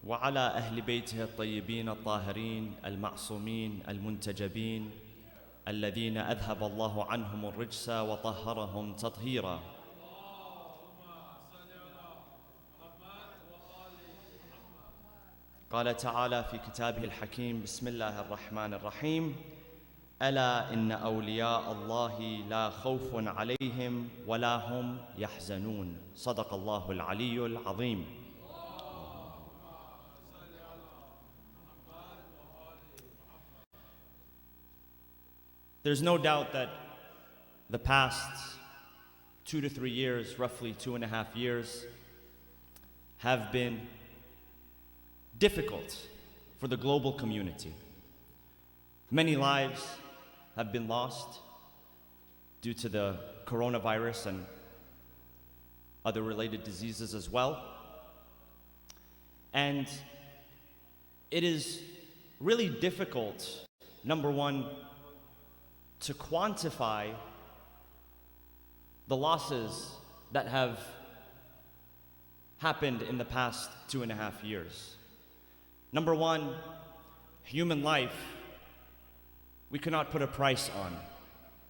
وعلى أهل بيته الطيبين الطاهرين المعصومين المنتجبين الذين أذهب الله عنهم الرجس وطهرهم تطهيرا. قال تعالى في كتابه الحكيم: بسم الله الرحمن الرحيم: ألا إن أولياء الله لا خوف عليهم ولا هم يحزنون. صدق الله العلي العظيم. There's no doubt that the past 2 to 3 years, roughly 2.5 years, have been difficult for the global community. Many lives have been lost due to the coronavirus and other related diseases as well. And it is really difficult, number one, to quantify the losses that have happened in the past 2.5 years. Number one, human life, we cannot put a price on.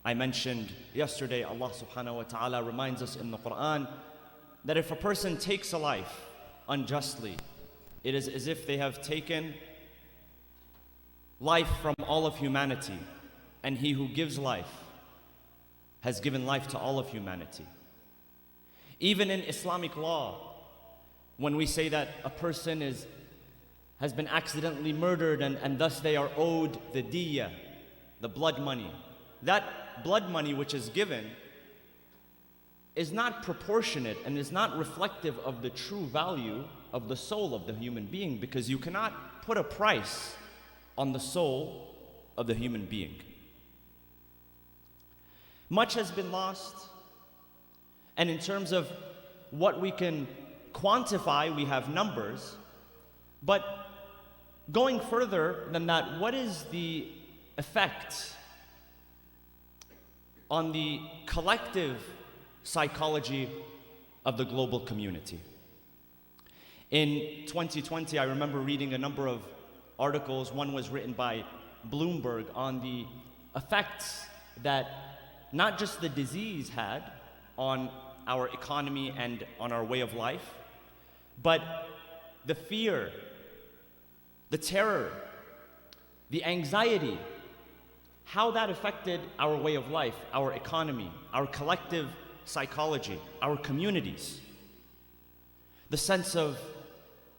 I mentioned yesterday, Allah subhanahu wa ta'ala reminds us in the Quran that if a person takes a life unjustly, it is as if they have taken life from all of humanity. And he who gives life has given life to all of humanity. Even in Islamic law, when we say that a person has been accidentally murdered and thus they are owed the diya, the blood money, that blood money which is given is not proportionate and is not reflective of the true value of the soul of the human being, because you cannot put a price on the soul of the human being. Much has been lost, and in terms of what we can quantify, we have numbers, but going further than that, what is the effect on the collective psychology of the global community? In 2020, I remember reading a number of articles. One was written by Bloomberg on the effects that not just the disease had on our economy and on our way of life, but the fear, the terror, the anxiety, how that affected our way of life, our economy, our collective psychology, our communities. The sense of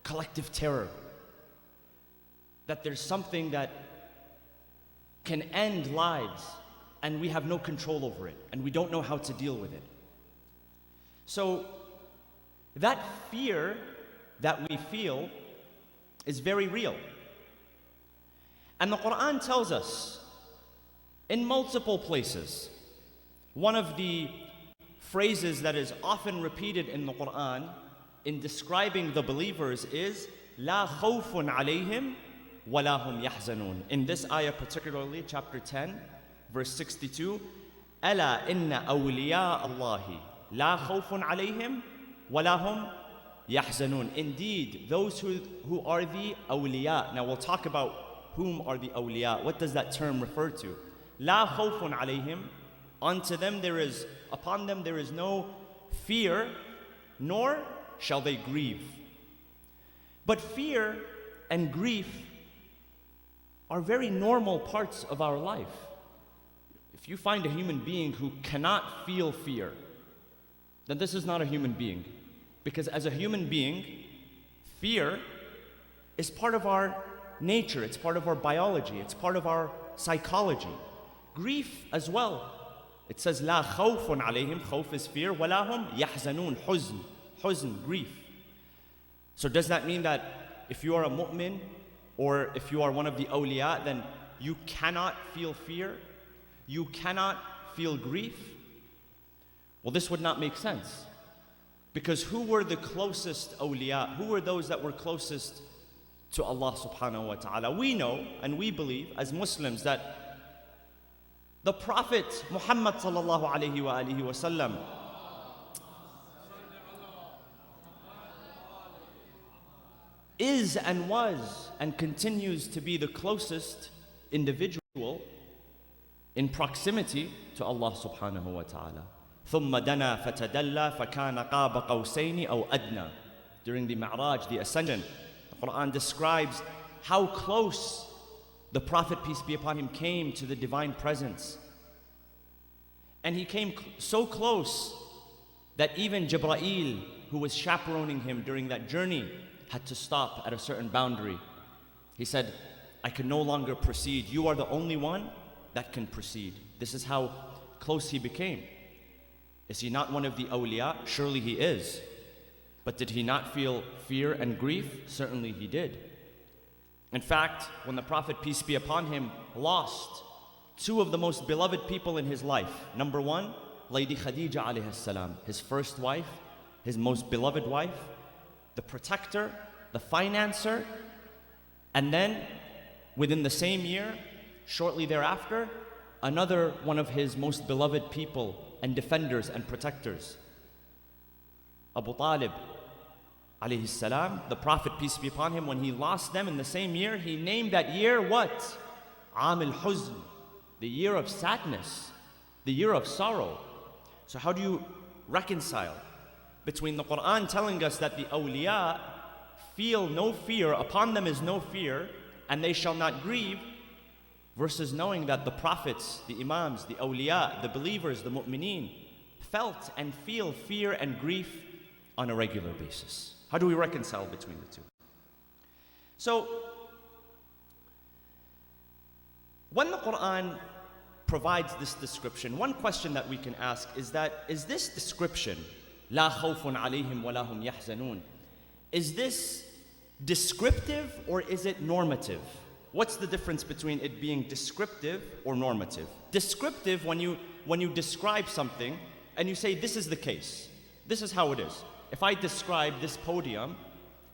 collective terror, that there's something that can end lives and we have no control over it, and we don't know how to deal with it. So that fear that we feel is very real. And the Quran tells us in multiple places, one of the phrases that is often repeated in the Quran in describing the believers is لا خوف عليهم ولا هم يحزنون. In this ayah particularly, chapter 10, verse 62, ألا إن أولياء الله لا خوف عليهم ولا هم يحزنون. Indeed, those who are the awliya. Now we'll talk about whom are the awliya. What does that term refer to? لا خوف عليهم. Upon them there is no fear, nor shall they grieve. But fear and grief are very normal parts of our life. If you find a human being who cannot feel fear, then this is not a human being. Because as a human being, fear is part of our nature, it's part of our biology, it's part of our psychology. Grief as well. It says, لا خوف عليهم, خوف is fear, ولا هم يحزنون, حزن, grief. So does that mean that if you are a mu'min, or if you are one of the awliya, then you cannot feel fear? You cannot feel grief? Well, this would not make sense. Because who were the closest awliya? Who were those that were closest to Allah subhanahu wa ta'ala? We know and we believe as Muslims that the Prophet Muhammad sallallahu alayhi wa alihi wa sallam is and was and continues to be the closest individual in proximity to Allah subhanahu wa ta'ala. ثُمَّ دَنَا فَتَدَلَّى فَكَانَ قَابَ قَوْسَيْنِ أَوْ أَدْنَى. During the Mi'raj, the Ascension, the Quran describes how close the Prophet, peace be upon him, came to the divine presence. And he came so close that even Jibreel, who was chaperoning him during that journey, had to stop at a certain boundary. He said, I can no longer proceed. You are the only one that can proceed. This is how close he became. Is he not one of the awliya? Surely he is. But did he not feel fear and grief? Certainly he did. In fact, when the Prophet, peace be upon him, lost two of the most beloved people in his life. Number one, Lady Khadija alayhi salam, his first wife, his most beloved wife, the protector, the financer, and then within the same year, shortly thereafter, another one of his most beloved people and defenders and protectors, Abu Talib alayhi salam, the Prophet, peace be upon him, when he lost them in the same year, he named that year what? Aam al-Huzn, the year of sadness, the year of sorrow. So how do you reconcile between the Quran telling us that the awliya feel no fear, upon them is no fear, and they shall not grieve, versus knowing that the prophets, the imams, the awliya, the believers, the mu'mineen, felt and feel fear and grief on a regular basis? How do we reconcile between the two? So, when the Quran provides this description, one question that we can ask is that, is this description, لا خوف عليهم ولا هم يحزنون, is this descriptive or is it normative? What's the difference between it being descriptive or normative? Descriptive, when you describe something and you say this is the case, this is how it is. If I describe this podium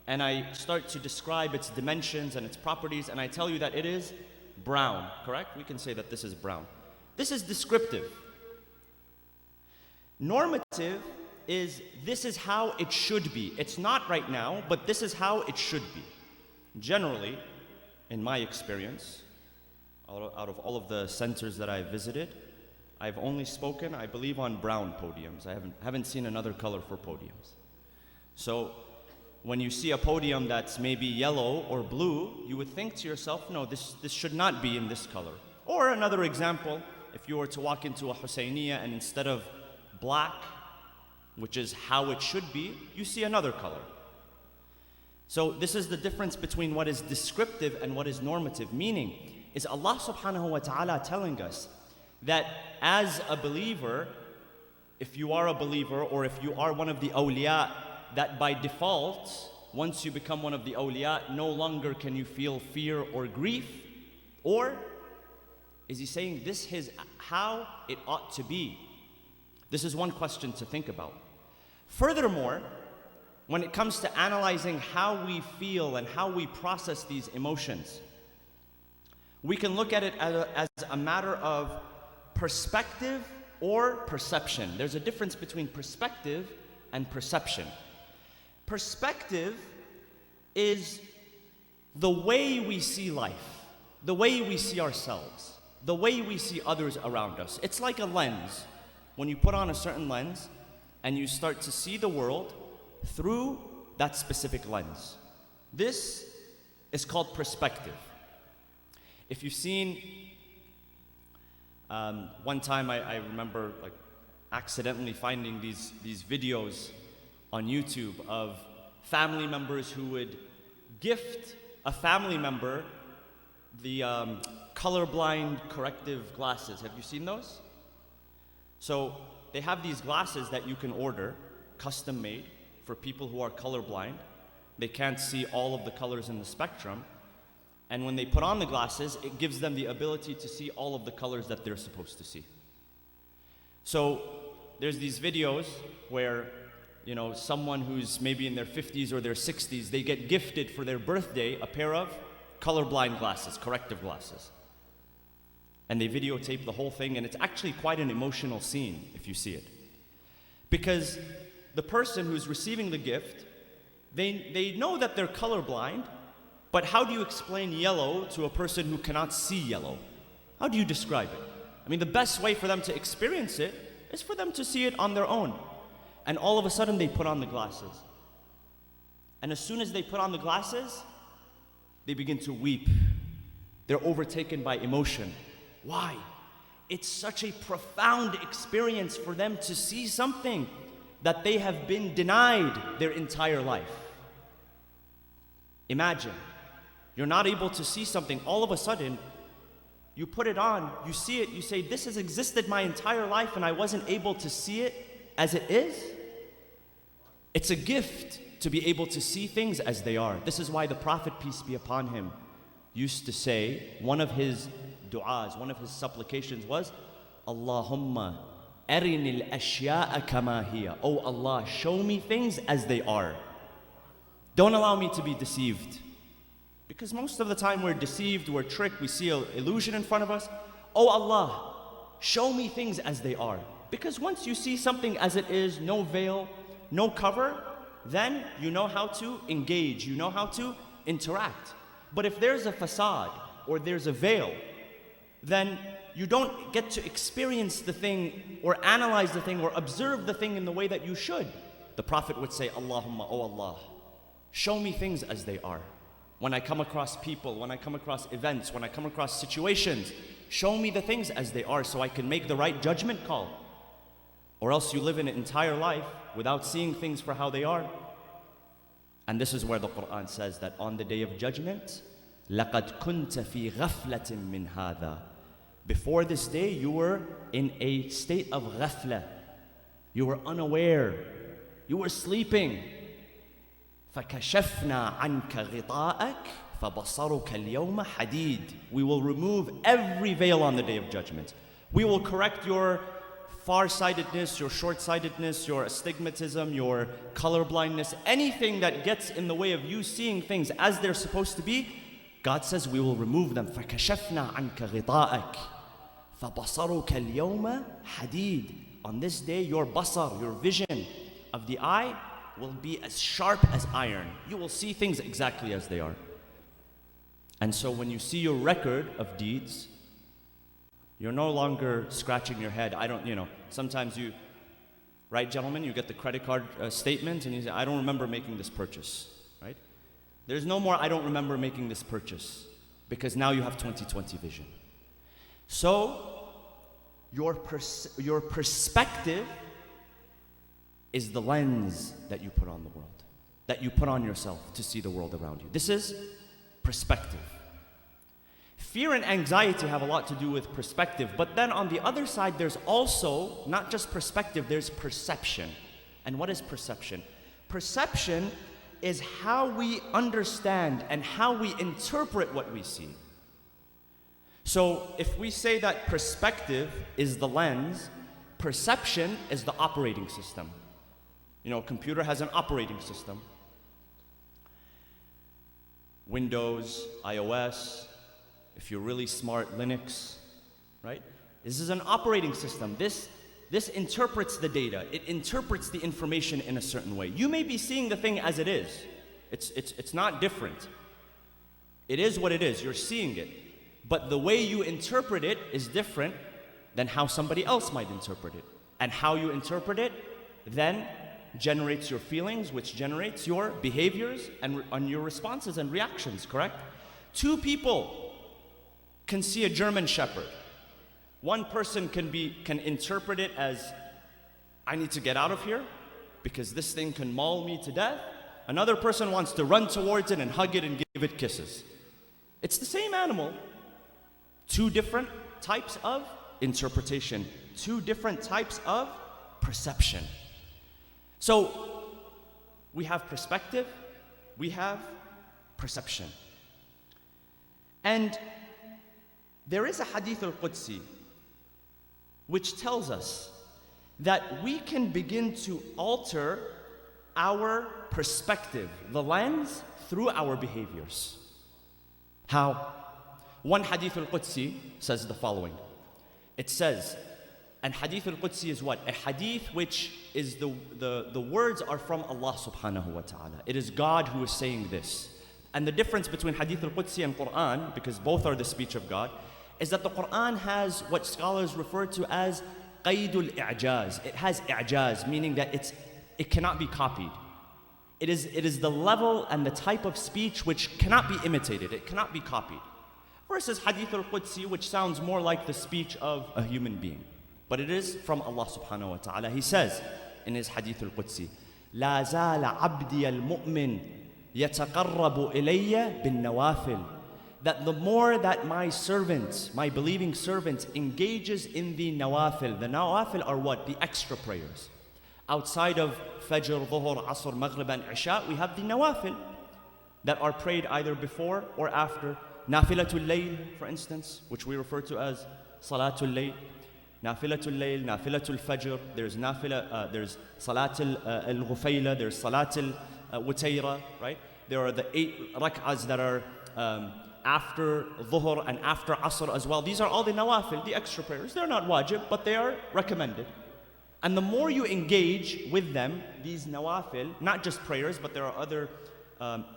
and I start to describe its dimensions and its properties and I tell you that it is brown, correct? We can say that this is brown. This is descriptive. Normative is this is how it should be. It's not right now, but this is how it should be. Generally, in my experience, out of all of the centers that I've visited, I've only spoken, I believe, on brown podiums. I haven't seen another color for podiums. So when you see a podium that's maybe yellow or blue, you would think to yourself, no, this should not be in this color. Or another example, if you were to walk into a Husayniyah and instead of black, which is how it should be, you see another color. So this is the difference between what is descriptive and what is normative. Meaning, is Allah subhanahu wa ta'ala telling us that as a believer, if you are a believer or if you are one of the awliya, that by default, once you become one of the awliya, no longer can you feel fear or grief? Or is he saying this is how it ought to be? This is one question to think about. Furthermore, when it comes to analyzing how we feel and how we process these emotions, we can look at it as a matter of perspective or perception. There's a difference between perspective and perception. Perspective is the way we see life, the way we see ourselves, the way we see others around us. It's like a lens. When you put on a certain lens and you start to see the world through that specific lens. This is called perspective. If you've seen, one time I remember like accidentally finding these videos on YouTube of family members who would gift a family member the colorblind corrective glasses. Have you seen those? So they have these glasses that you can order, custom made, for people who are colorblind. They can't see all of the colors in the spectrum. And when they put on the glasses, it gives them the ability to see all of the colors that they're supposed to see. So there's these videos where, you know, someone who's maybe in their 50s or their 60s, they get gifted for their birthday a pair of colorblind glasses, corrective glasses. And they videotape the whole thing, and it's actually quite an emotional scene if you see it. Because the person who's receiving the gift They know that they're colorblind, but how do you explain yellow to a person who cannot see yellow? How do you describe it? I mean, the best way for them to experience it is for them to see it on their own. And all of a sudden they put on the glasses. And as soon as they put on the glasses, they begin to weep. They're overtaken by emotion. Why? It's such a profound experience for them to see something that they have been denied their entire life. Imagine, you're not able to see something, all of a sudden, you put it on, you see it, you say, this has existed my entire life and I wasn't able to see it as it is. It's a gift to be able to see things as they are. This is why the Prophet, peace be upon him, used to say, one of his du'as, one of his supplications was, Allahumma arini al-ashya'a kama hiya. Oh Allah, show me things as they are. Don't allow me to be deceived. Because most of the time we're deceived, we're tricked, we see an illusion in front of us. Oh Allah, show me things as they are. Because once you see something as it is, no veil, no cover, then you know how to engage, you know how to interact. But if there's a facade or there's a veil, then you don't get to experience the thing or analyze the thing or observe the thing in the way that you should. The Prophet would say, Allahumma, oh Allah, show me things as they are. When I come across people, when I come across events, when I come across situations, show me the things as they are so I can make the right judgment call. Or else you live an entire life without seeing things for how they are. And this is where the Quran says that on the day of judgment, لَقَدْ كُنْتَ فِي غَفْلَةٍ مِّنْ هَذَا. Before this day, you were in a state of ghafla. You were unaware. You were sleeping. فَكَشَفْنَا عَنْكَ غِطَاءَكَ فَبَصَرُكَ الْيَوْمَ حَدِيدٌ. We will remove every veil on the day of judgment. We will correct your farsightedness, your short-sightedness, your astigmatism, your colorblindness, anything that gets in the way of you seeing things as they're supposed to be. God says we will remove them. فَكَشَفْنَا عَنْكَ غِطَاءَكَ فَبَصَرُكَ الْيَوْمَ حَدِيدٌ. On this day, your basar, your vision of the eye will be as sharp as iron. You will see things exactly as they are. And so when you see your record of deeds, you're no longer scratching your head. Sometimes you, right, gentlemen, you get the credit card statement and you say, I don't remember making this purchase, right? There's no more, I don't remember making this purchase, because now you have 20/20 vision. So, your perspective is the lens that you put on the world, that you put on yourself to see the world around you. This is perspective. Fear and anxiety have a lot to do with perspective, but then on the other side, there's also not just perspective, there's perception. And what is perception? Perception is how we understand and how we interpret what we see. So if we say that perspective is the lens, perception is the operating system. A computer has an operating system. Windows, iOS, if you're really smart, Linux, right? This is an operating system. This interprets the data. It interprets the information in a certain way. You may be seeing the thing as it is. It's not different. It is what it is. You're seeing it. But the way you interpret it is different than how somebody else might interpret it. And how you interpret it then generates your feelings, which generates your behaviors and your responses and reactions, correct? Two people can see a German Shepherd. One person can interpret it as, I need to get out of here because this thing can maul me to death. Another person wants to run towards it and hug it and give it kisses. It's the same animal. Two different types of interpretation. Two different types of perception. So, we have perspective, we have perception. And there is a hadith al-Qudsi which tells us that we can begin to alter our perspective, the lens, through our behaviors. How? One hadith al-Qudsi says the following. It says, And Hadith al-Qudsi is what? A hadith which is the words are from Allah subhanahu wa ta'ala. It is God who is saying this. And the difference between Hadith al-Qudsi and Quran, because both are the speech of God, is that the Quran has what scholars refer to as qaydul i'jaz. It has i'jaz, meaning that it cannot be copied. It is the level and the type of speech which cannot be imitated. It cannot be copied. Versus Hadith al-Qudsi, which sounds more like the speech of a human being. But it is from Allah subhanahu wa ta'ala. He says in his Hadith al-Qudsi, لا زال عبدي المؤمن يتقرب إلي بالنوافل. That the more that my servant, my believing servant, engages in the nawafil. The nawafil are what? The extra prayers. Outside of Fajr, Dhuhr, Asr, Maghrib and Isha, we have the nawafil that are prayed either before or after. Nafilatul Layl, for instance, which we refer to as Salatul Layl. Nafilatul Layl, Nafilatul Fajr, there's Nafila, there's Salatul Al-Ghufayla, there's Salatul Wutayra, right? There are the 8 rak'ahs that are after Dhuhr and after Asr as well. These are all the nawafil, the extra prayers. They're not wajib, but they are recommended. And the more you engage with them, these nawafil, not just prayers, but there are other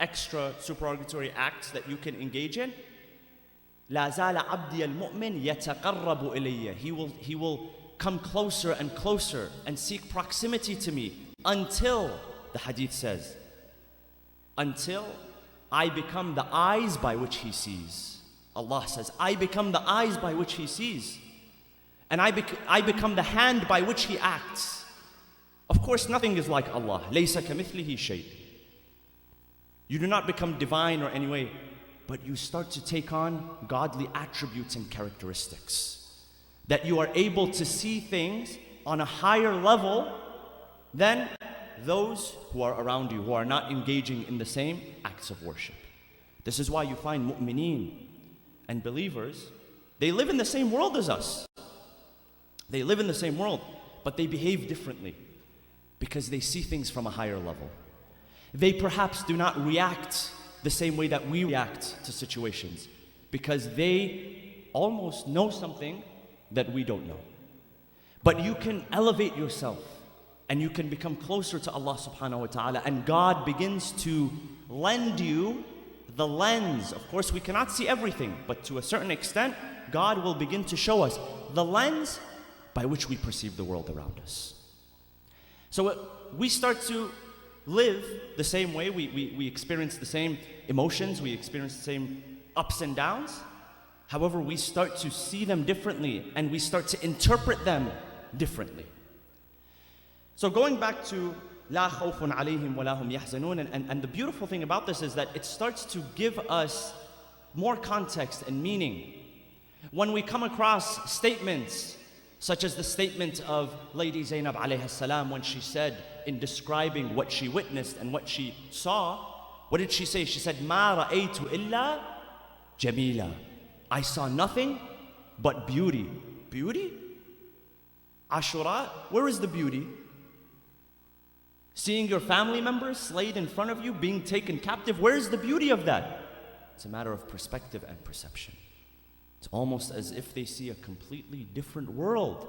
extra supererogatory acts that you can engage in. لا زال عبدي المؤمن يتقرب إلي. He will come closer and closer and seek proximity to me until, the hadith says, until I become the eyes by which he sees. Allah says, I become the eyes by which he sees. And I become the hand by which he acts. Of course, nothing is like Allah. لَيْسَ كَمِثْلِهِ شَيْءٍ. You do not become divine or any way, but you start to take on godly attributes and characteristics. That you are able to see things on a higher level than those who are around you, who are not engaging in the same acts of worship. This is why you find mu'mineen and believers, they live in the same world as us. They live in the same world, but they behave differently because they see things from a higher level. They perhaps do not react the same way that we react to situations because they almost know something that we don't know. But you can elevate yourself and you can become closer to Allah subhanahu wa ta'ala, and God begins to lend you the lens. Of course, we cannot see everything, but to a certain extent, God will begin to show us the lens by which we perceive the world around us. So we start to live the same way, we experience the same emotions, we experience the same ups and downs. However, we start to see them differently and we start to interpret them differently. So going back to لا خوف عليهم ولا هم يحزنون, and the beautiful thing about this is that it starts to give us more context and meaning. When we come across statements such as the statement of Lady Zainab alayha salam when she said, in describing what she witnessed and what she saw, what did she say? She said, مَا رَأَيْتُ إِلَّا جَمِيلًا. I saw nothing but beauty. Beauty? Ashura, where is the beauty? Seeing your family members slayed in front of you, being taken captive, where is the beauty of that? It's a matter of perspective and perception. It's almost as if they see a completely different world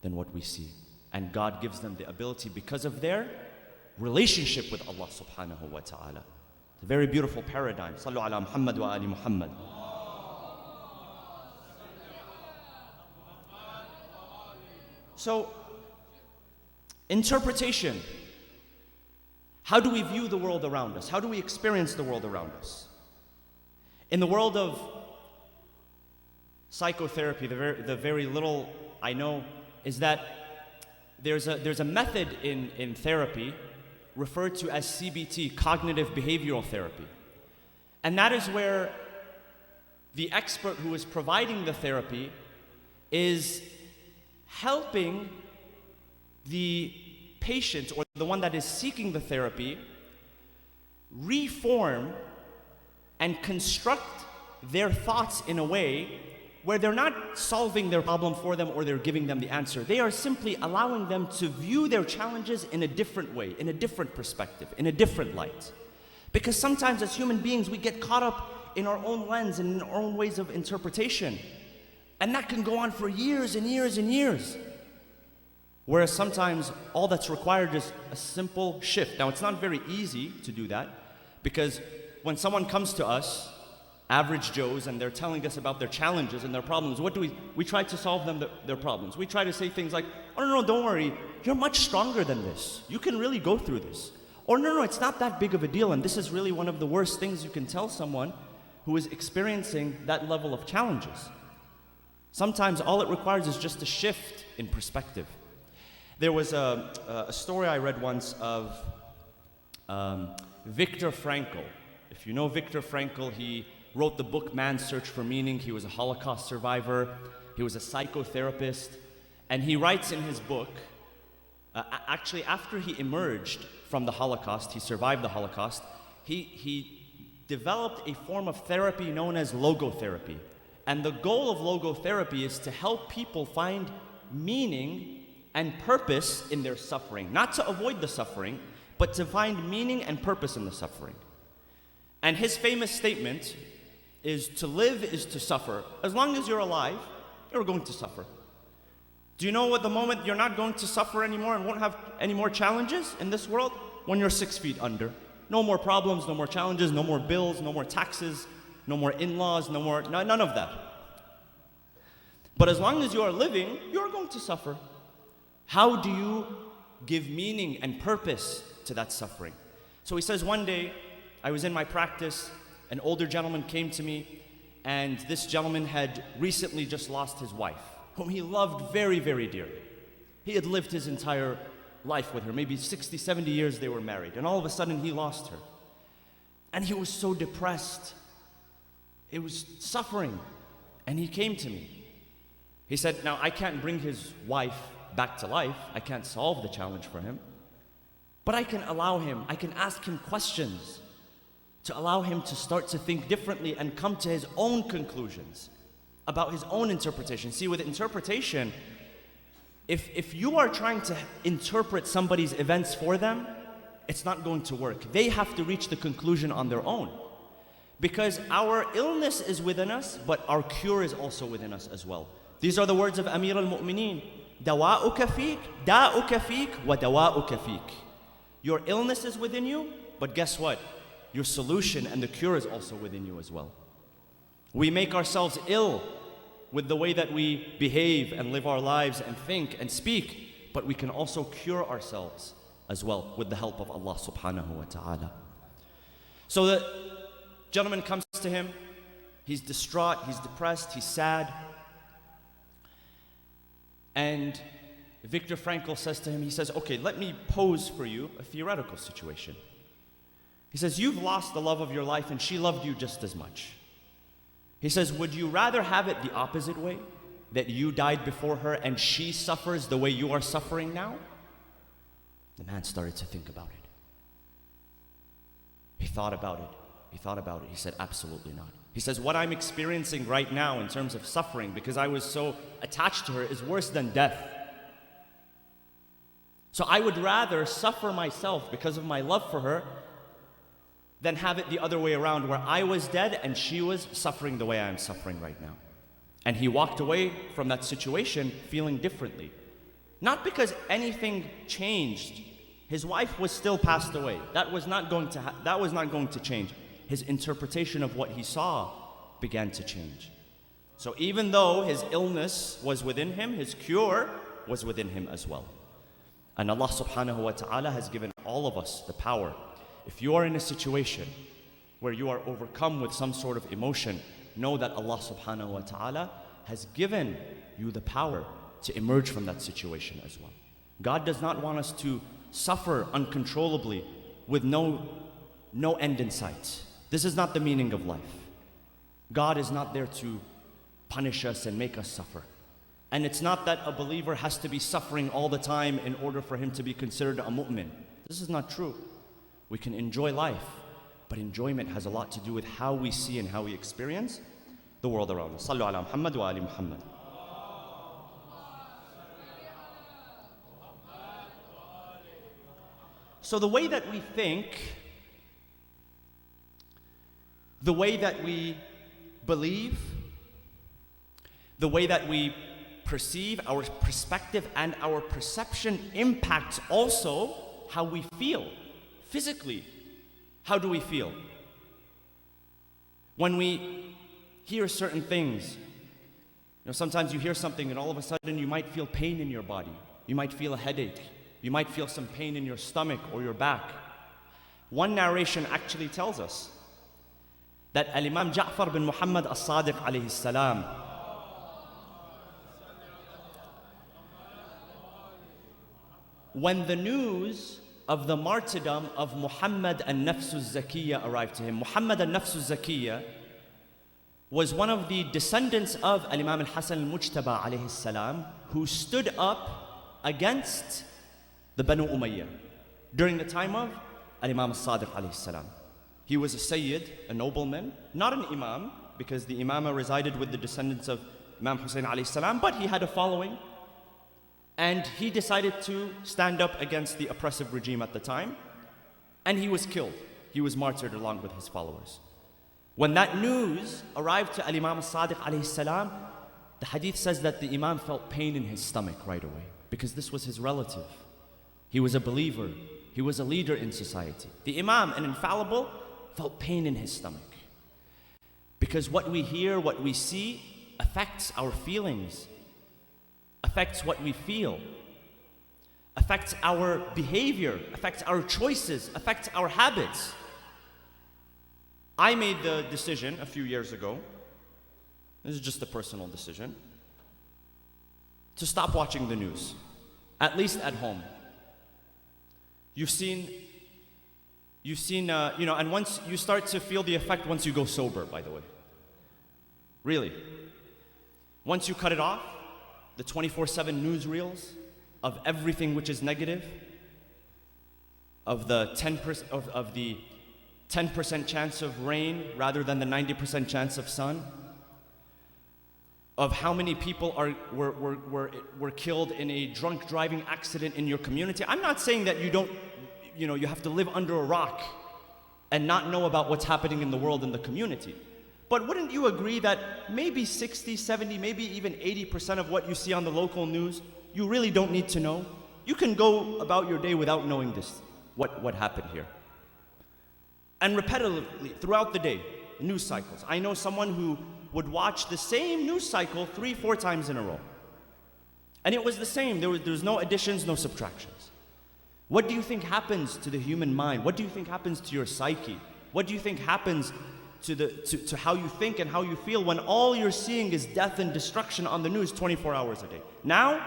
than what we see. And God gives them the ability because of their relationship with Allah subhanahu wa ta'ala. It's a very beautiful paradigm. Sallu ala Muhammad wa ali Muhammad. So, interpretation. How do we view the world around us? How do we experience the world around us? In the world of psychotherapy, the very little I know is that there's a method in therapy referred to as CBT, cognitive behavioral therapy. And that is where the expert who is providing the therapy is helping the patient or the one that is seeking the therapy reform and construct their thoughts in a way where they're not solving their problem for them or they're giving them the answer. They are simply allowing them to view their challenges in a different way, in a different perspective, in a different light. Because sometimes as human beings, we get caught up in our own lens and in our own ways of interpretation. And that can go on for years and years and years. Whereas sometimes all that's required is a simple shift. Now, it's not very easy to do that, because when someone comes to us, average Joes, and they're telling us about their challenges and their problems, what do we try to solve them their problems. We try to say things like, oh no, don't worry, you're much stronger than this. You can really go through this. Or no, it's not that big of a deal, and this is really one of the worst things you can tell someone who is experiencing that level of challenges. Sometimes all it requires is just a shift in perspective. There was a story I read once of Viktor Frankl. If you know Viktor Frankl, he wrote the book Man's Search for Meaning. He was a Holocaust survivor. He was a psychotherapist. And he writes in his book, actually after he emerged from the Holocaust, he survived the Holocaust, he developed a form of therapy known as logotherapy. And the goal of logotherapy is to help people find meaning and purpose in their suffering. Not to avoid the suffering, but to find meaning and purpose in the suffering. And his famous statement is, to live is to suffer. As long as you're alive, you're going to suffer. Do you know what the moment you're not going to suffer anymore and won't have any more challenges in this world? When you're 6 feet under. No more problems, no more challenges, no more bills, no more taxes, no more in-laws, none of that. But as long as you are living, you're going to suffer. How do you give meaning and purpose to that suffering? So he says, one day, I was in my practice, an older gentleman came to me, and this gentleman had recently just lost his wife, whom he loved very, very dearly. He had lived his entire life with her, maybe 60, 70 years they were married, and all of a sudden he lost her. And he was so depressed. It was suffering. And he came to me. He said, now I can't bring his wife back to life. I can't solve the challenge for him. But I can ask him questions to allow him to start to think differently and come to his own conclusions about his own interpretation. See, with interpretation, if you are trying to interpret somebody's events for them, it's not going to work. They have to reach the conclusion on their own. Because our illness is within us, but our cure is also within us as well. These are the words of Amir al-Mu'mineen. دَوَاؤُكَ فِيكَ دَاؤُكَ فِيكَ وَدَوَاؤُكَ فِيكَ. Your illness is within you, but guess what? Your solution and the cure is also within you as well. We make ourselves ill with the way that we behave and live our lives and think and speak, but we can also cure ourselves as well with the help of Allah subhanahu wa ta'ala. So the gentleman comes to him, he's distraught, he's depressed, he's sad. And Viktor Frankl says to him, he says, okay, let me pose for you a theoretical situation. He says, you've lost the love of your life and she loved you just as much. He says, would you rather have it the opposite way? That you died before her and she suffers the way you are suffering now? The man started to think about it. He thought about it. He said, absolutely not. He says, what I'm experiencing right now in terms of suffering, because I was so attached to her, is worse than death. So I would rather suffer myself because of my love for her than have it the other way around, where I was dead and she was suffering the way I am suffering right now. And he walked away from that situation feeling differently. Not because anything changed. His wife was still passed away. That was not going to change. His interpretation of what he saw began to change. So even though his illness was within him, his cure was within him as well. And Allah subhanahu wa ta'ala has given all of us the power. If you are in a situation where you are overcome with some sort of emotion, know that Allah subhanahu wa ta'ala has given you the power to emerge from that situation as well. God does not want us to suffer uncontrollably with no end in sight. This is not the meaning of life. God is not there to punish us and make us suffer. And it's not that a believer has to be suffering all the time in order for him to be considered a mu'min. This is not true. We can enjoy life, but enjoyment has a lot to do with how we see and how we experience the world around us. Sallu ala Muhammad wa ali Muhammad. So the way that we think, the way that we believe, The way that we perceive, our perspective and our perception impacts also how we feel physically. How do we feel? When we hear certain things, sometimes you hear something and all of a sudden you might feel pain in your body. You might feel a headache. You might feel some pain in your stomach or your back. One narration actually tells us that Al-Imam Ja'far bin Muhammad as-Sadiq alayhi salam, when the news of the martyrdom of Muhammad al-Nafs al-Zakiyya arrived to him. Muhammad al-Nafs al-Zakiyya was one of the descendants of Al-Imam al-Hasan al-Mujtaba alayhi salam, who stood up against the Banu Umayyah during the time of Al-Imam al-Sadiq alayhi salam. He was a Sayyid, a nobleman, not an Imam, because the Imamah resided with the descendants of Imam Hussein alayhi salam, but he had a following. And he decided to stand up against the oppressive regime at the time. And he was killed. He was martyred along with his followers. When that news arrived to Al-Imam al-Sadiq alayhi salam, the hadith says that the Imam felt pain in his stomach right away, because this was his relative. He was a believer. He was a leader in society. The Imam, an infallible, felt pain in his stomach. Because what we hear, what we see, affects our feelings, affects what we feel, affects our behavior, affects our choices, affects our habits. I made the decision a few years ago, this is just a personal decision, to stop watching the news, at least at home. You've seen, and once you start to feel the effect once you go sober, by the way. Really. Once you cut it off, the 24/7 newsreels of everything which is negative, of the 10% chance of rain rather than the 90% chance of sun, of how many people were killed in a drunk driving accident in your community. I'm not saying that you have to live under a rock and not know about what's happening in the world and the community. But wouldn't you agree that maybe 60, 70, maybe even 80% of what you see on the local news, you really don't need to know? You can go about your day without knowing this, what happened here. And repetitively, throughout the day, news cycles. I know someone who would watch the same news cycle 3-4 times in a row. And it was the same. There was no additions, no subtractions. What do you think happens to the human mind? What do you think happens to your psyche? What do you think happens to how you think and how you feel when all you're seeing is death and destruction on the news 24 hours a day? Now,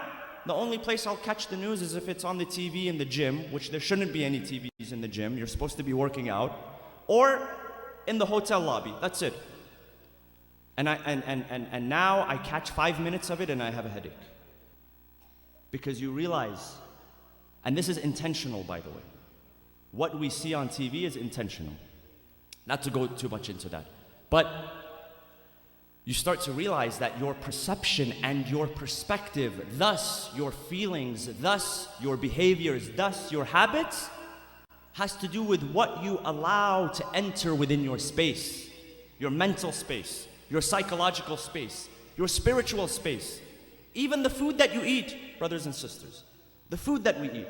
the only place I'll catch the news is if it's on the TV in the gym, which there shouldn't be any TVs in the gym. You're supposed to be working out. Or in the hotel lobby. That's it. And now I catch 5 minutes of it and I have a headache. Because you realize, and this is intentional, by the way, what we see on TV is intentional. Not to go too much into that. But you start to realize that your perception and your perspective, thus your feelings, thus your behaviors, thus your habits, has to do with what you allow to enter within your space, your mental space, your psychological space, your spiritual space. Even the food that you eat, brothers and sisters, the food that we eat.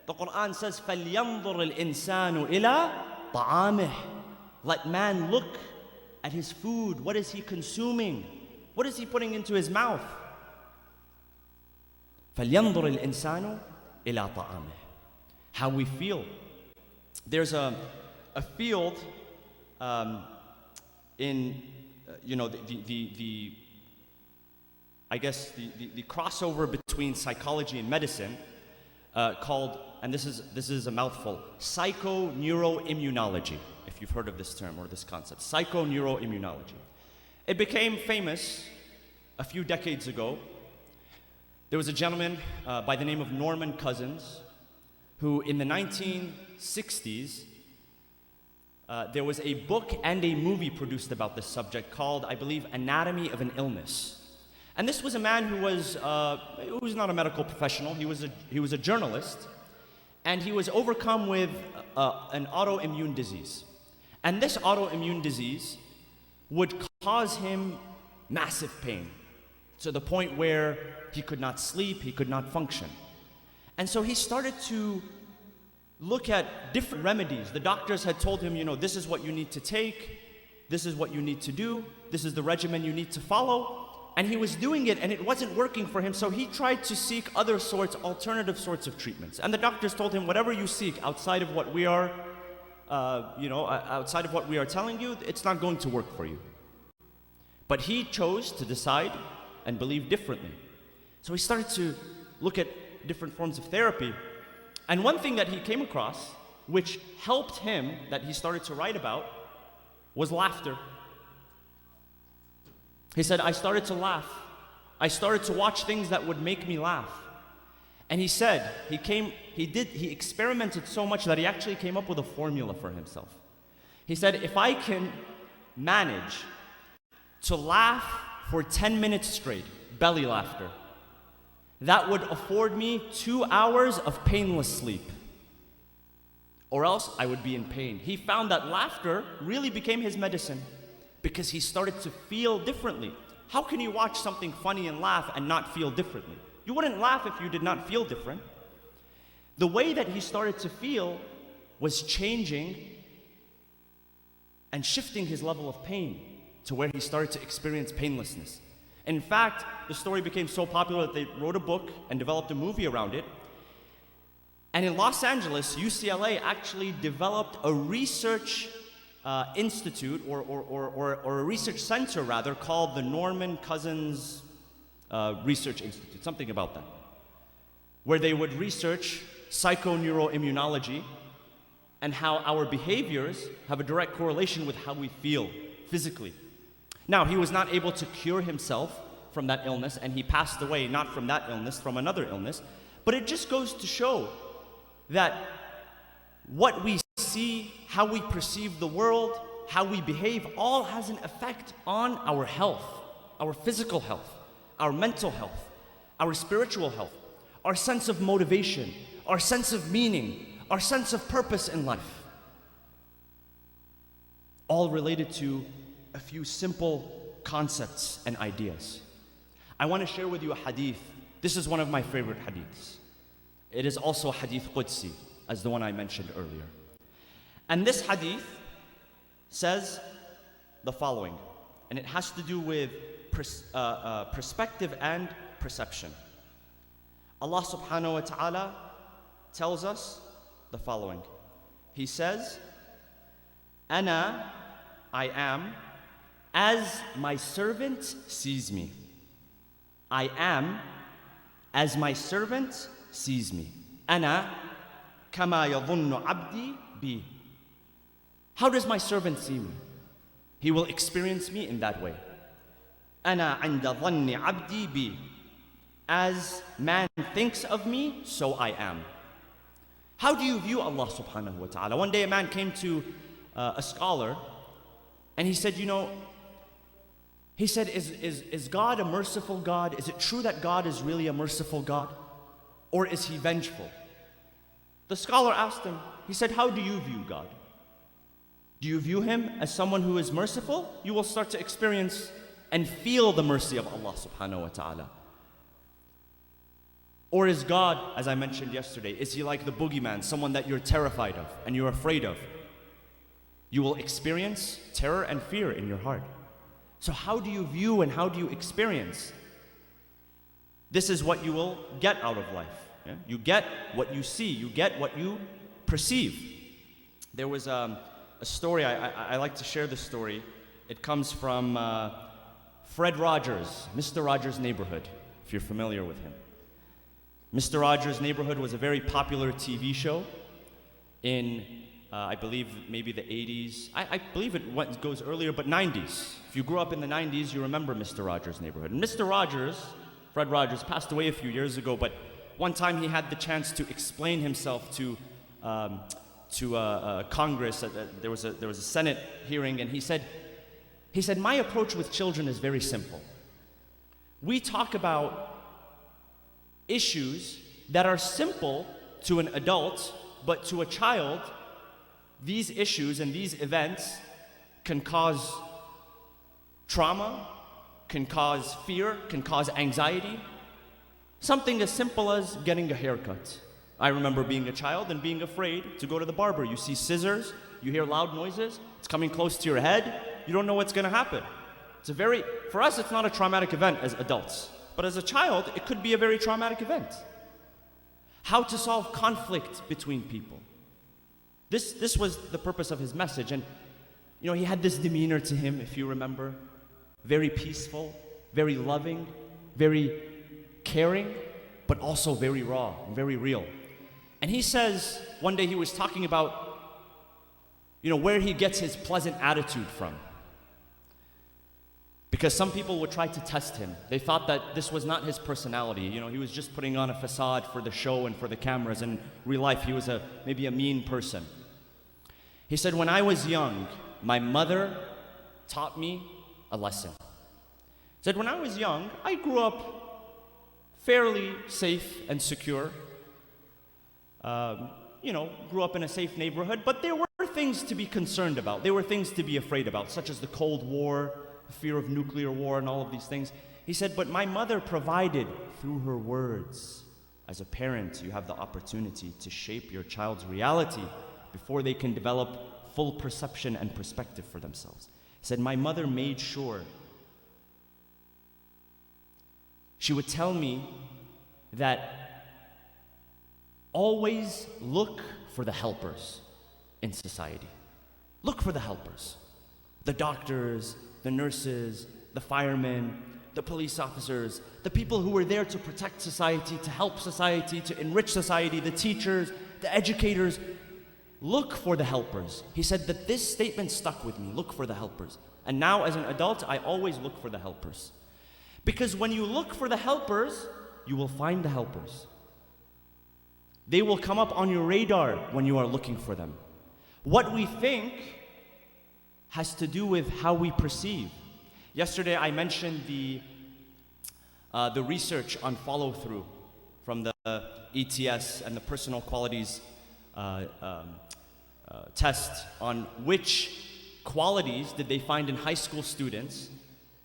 The Quran says, فَلْيَنظُرِ الْإِنسَانُ إِلَىٰ طَعَامِهِ. Let man look at his food. What is he consuming? What is he putting into his mouth? فَلْيَنظُرِ الْإِنسَانُ إِلَىٰ طَعَامِهِ. How we feel. There's a field in, I guess the crossover between psychology and medicine called, and this is a mouthful, psychoneuroimmunology, if you've heard of this term or this concept, psychoneuroimmunology. It became famous a few decades ago. There was a gentleman by the name of Norman Cousins, who in the 1960s, there was a book and a movie produced about this subject called, I believe, Anatomy of an Illness. And this was a man who was not a medical professional. He was a journalist, and he was overcome with an autoimmune disease. And this autoimmune disease would cause him massive pain. to the point where he could not sleep, he could not function. And so he started to look at different remedies. The doctors had told him, this is what you need to take, this is what you need to do, this is the regimen you need to follow. And he was doing it and it wasn't working for him, so he tried to seek other alternative sorts of treatments. And the doctors told him, whatever you seek outside of what we are, outside of what we are telling you, it's not going to work for you. But he chose to decide and believe differently. So he started to look at different forms of therapy. And one thing that he came across, which helped him, that he started to write about, was laughter. He said, I started to laugh. I started to watch things that would make me laugh. And he said, he experimented so much that he actually came up with a formula for himself. He said, if I can manage to laugh for 10 minutes straight, belly laughter, that would afford me 2 hours of painless sleep. Or else I would be in pain. He found that laughter really became his medicine because he started to feel differently. How can you watch something funny and laugh and not feel differently? You wouldn't laugh if you did not feel different. The way that he started to feel was changing and shifting his level of pain to where he started to experience painlessness. In fact, the story became so popular that they wrote a book and developed a movie around it. And in Los Angeles, UCLA actually developed a research institute or a research center rather called the Norman Cousins Research Institute, something about that, where they would research psychoneuroimmunology and how our behaviors have a direct correlation with how we feel physically. Now, he was not able to cure himself from that illness, and he passed away not from that illness, from another illness, but it just goes to show that what we see, how we perceive the world, how we behave, all has an effect on our health, our physical health, our mental health, our spiritual health, our sense of motivation, our sense of meaning, our sense of purpose in life. All related to a few simple concepts and ideas. I want to share with you a hadith. This is one of my favorite hadiths. It is also a hadith Qudsi, as the one I mentioned earlier. And this hadith says the following, and it has to do with perspective and perception. Allah subhanahu wa ta'ala tells us the following. He says, Ana, I am, as my servant sees me. I am as my servant sees me. Ana kama yadhunnu abdi bi. How does my servant see me? He will experience me in that way. Ana inda dhanni abdi bi. As man thinks of me, so I am. How do you view Allah subhanahu wa ta'ala? One day a man came to a scholar and he said, is God a merciful God? Is it true that God is really a merciful God? Or is he vengeful? The scholar asked him, he said, how do you view God? Do you view him as someone who is merciful? You will start to experience and feel the mercy of Allah subhanahu wa ta'ala. Or is God, as I mentioned yesterday, is he like the boogeyman, someone that you're terrified of and you're afraid of? You will experience terror and fear in your heart. So how do you view and how do you experience? This is what you will get out of life. Yeah? You get what you see. You get what you perceive. There was a story, I like to share this story. It comes from Fred Rogers, Mr. Rogers' Neighborhood, if you're familiar with him. Mr. Rogers' Neighborhood was a very popular TV show in, I believe, maybe the 80s. I believe it goes earlier, but 90s. If you grew up in the 90s, you remember Mr. Rogers' Neighborhood. And Mr. Rogers, Fred Rogers, passed away a few years ago, but one time he had the chance to explain himself to Congress. There was a Senate hearing, and he said, my approach with children is very simple. We talk about issues that are simple to an adult, but to a child, these issues and these events can cause trauma, can cause fear, can cause anxiety. Something as simple as getting a haircut. I remember being a child and being afraid to go to the barber. You see scissors, you hear loud noises, it's coming close to your head, you don't know what's gonna happen. For us, it's not a traumatic event as adults, but as a child, it could be a very traumatic event. How to solve conflict between people. This was the purpose of his message, and he had this demeanor to him, if you remember, very peaceful, very loving, very caring, but also very raw, very real. And he says, one day he was talking about, where he gets his pleasant attitude from. Because some people would try to test him. They thought that this was not his personality. He was just putting on a facade for the show and for the cameras. In real life, he was maybe a mean person. He said, when I was young, my mother taught me a lesson. He said, when I was young, I grew up fairly safe and secure. Grew up in a safe neighborhood, but there were things to be concerned about. There were things to be afraid about, such as the Cold War, the fear of nuclear war, and all of these things. He said, but my mother provided through her words. As a parent, you have the opportunity to shape your child's reality before they can develop full perception and perspective for themselves. He said, my mother made sure. She would tell me that always look for the helpers in society. Look for the helpers. The doctors, the nurses, the firemen, the police officers, the people who were there to protect society, to help society, to enrich society, the teachers, the educators. Look for the helpers. He said that this statement stuck with me, look for the helpers. And now as an adult, I always look for the helpers. Because when you look for the helpers, you will find the helpers. They will come up on your radar when you are looking for them. What we think has to do with how we perceive. Yesterday I mentioned the research on follow-through from the ETS and the personal qualities test on which qualities did they find in high school students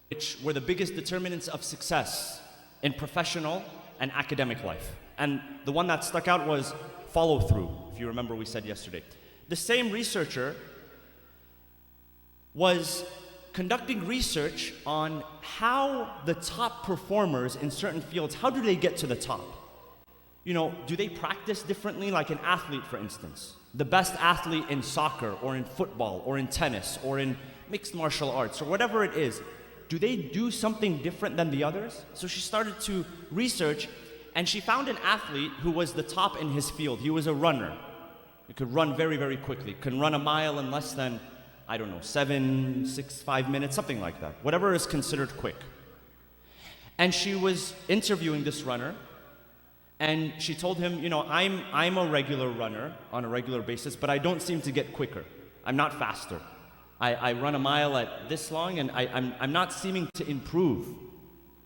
which were the biggest determinants of success in professional and academic life. And the one that stuck out was follow-through, if you remember we said yesterday. The same researcher was conducting research on how the top performers in certain fields, how do they get to the top? Do they practice differently? Like an athlete, for instance. The best athlete in soccer or in football or in tennis or in mixed martial arts or whatever it is, do they do something different than the others? So she started to research, and she found an athlete who was the top in his field. He was a runner. He could run very, very quickly. Can run a mile in less than, 5 minutes, something like that. Whatever is considered quick. And she was interviewing this runner, and she told him, I'm a regular runner on a regular basis, but I don't seem to get quicker. I'm not faster. I run a mile at this long, and I'm not seeming to improve.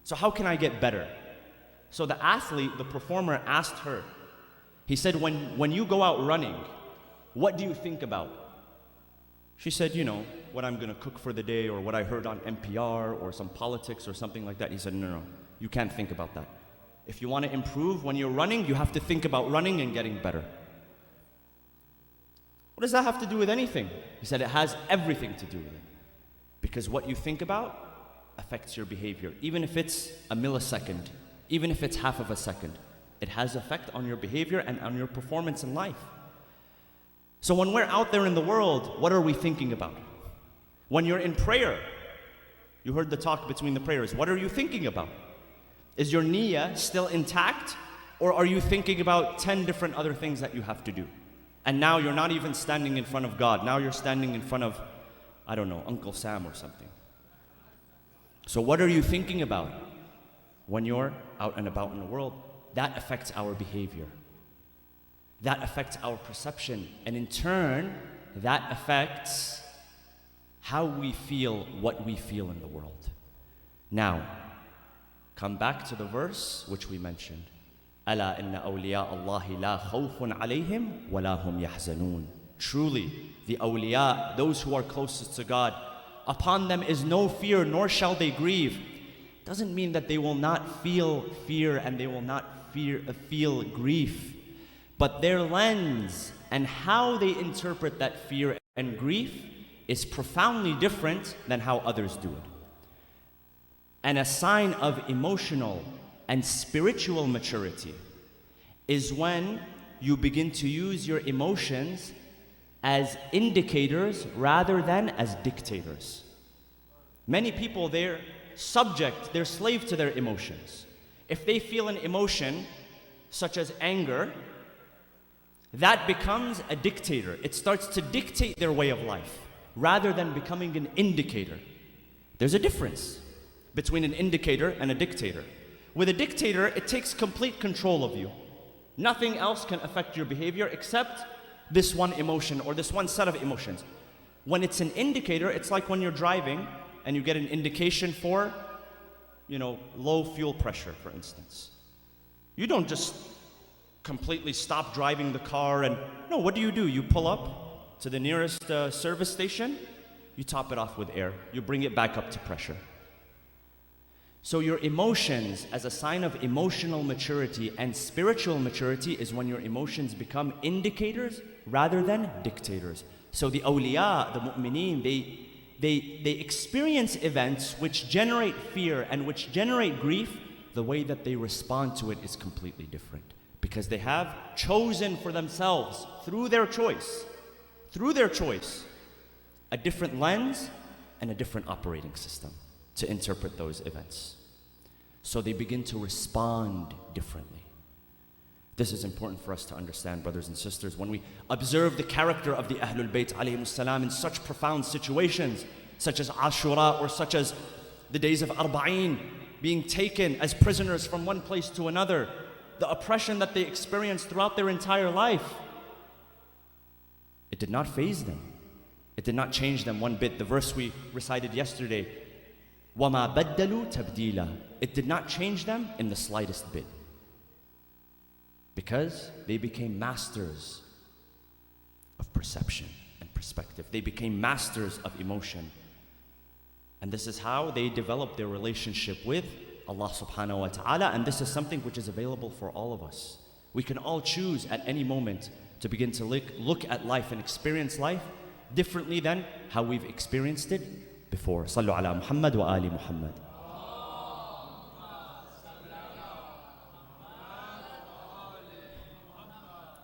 So how can I get better? So the athlete, the performer, asked her. He said, when you go out running, what do you think about? She said, what I'm going to cook for the day, or what I heard on NPR, or some politics or something like that. He said, no, you can't think about that. If you want to improve when you're running, you have to think about running and getting better. What does that have to do with anything? He said it has everything to do with it. Because what you think about affects your behavior. Even if it's a millisecond, even if it's half of a second, it has effect on your behavior and on your performance in life. So when we're out there in the world, what are we thinking about? When you're in prayer, you heard the talk between the prayers, what are you thinking about? Is your niyyah still intact? Or are you thinking about 10 different other things that you have to do? And now you're not even standing in front of God. Now you're standing in front of, Uncle Sam or something. So what are you thinking about when you're out and about in the world? That affects our behavior. That affects our perception. And in turn, that affects how we feel, what we feel in the world. Now, come back to the verse which we mentioned. أَلَا إِنَّ أَوْلِيَاءَ اللَّهِ لَا خَوْفٌ عَلَيْهِمْ وَلَا هُمْ يَحْزَنُونَ. Truly, the awliya, those who are closest to God, upon them is no fear, nor shall they grieve. doesn't mean that they will not feel fear and they will not feel grief. But their lens and how they interpret that fear and grief is profoundly different than how others do it. And a sign of emotional and spiritual maturity is when you begin to use your emotions as indicators rather than as dictators. Many people, they're slave to their emotions. If they feel an emotion such as anger, that becomes a dictator. It starts to dictate their way of life rather than becoming an indicator. There's a difference between an indicator and a dictator. With a dictator, it takes complete control of you. Nothing else can affect your behavior except this one emotion or this one set of emotions. When it's an indicator, it's like when you're driving and you get an indication for, low fuel pressure, for instance. You don't just completely stop driving the car no, what do? You pull up to the nearest service station, you top it off with air, you bring it back up to pressure. So your emotions, as a sign of emotional maturity and spiritual maturity, is when your emotions become indicators rather than dictators. So the awliya, the mu'mineen, they experience events which generate fear and which generate grief. The way that they respond to it is completely different, because they have chosen for themselves, through their choice, a different lens and a different operating system to interpret those events. So they begin to respond differently. This is important for us to understand, brothers and sisters. When we observe the character of the Ahlul Bayt alayhimus salam in such profound situations, such as Ashura or such as the days of Arba'een, being taken as prisoners from one place to another, the oppression that they experienced throughout their entire life, it did not faze them. It did not change them one bit. The verse we recited yesterday, وَمَا بَدَّلُوا تَبْدِيلًا. It did not change them in the slightest bit, because they became masters of perception and perspective. They became masters of emotion. And this is how they developed their relationship with Allah subhanahu wa ta'ala. And this is something which is available for all of us. We can all choose at any moment to begin to look at life and experience life differently than how we've experienced it before. Sallu ala Muhammad wa ali Muhammad.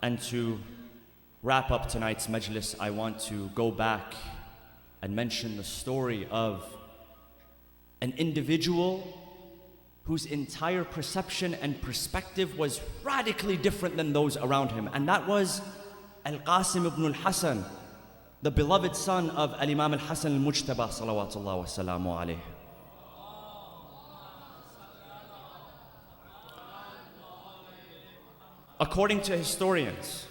And to wrap up tonight's majlis, I want to go back and mention the story of an individual whose entire perception and perspective was radically different than those around him. And that was Al-Qasim ibn al-Hasan, the beloved son of Al-Imam al-Hasan al-Mujtaba salawatullah wa salamu alayhi. According to historians,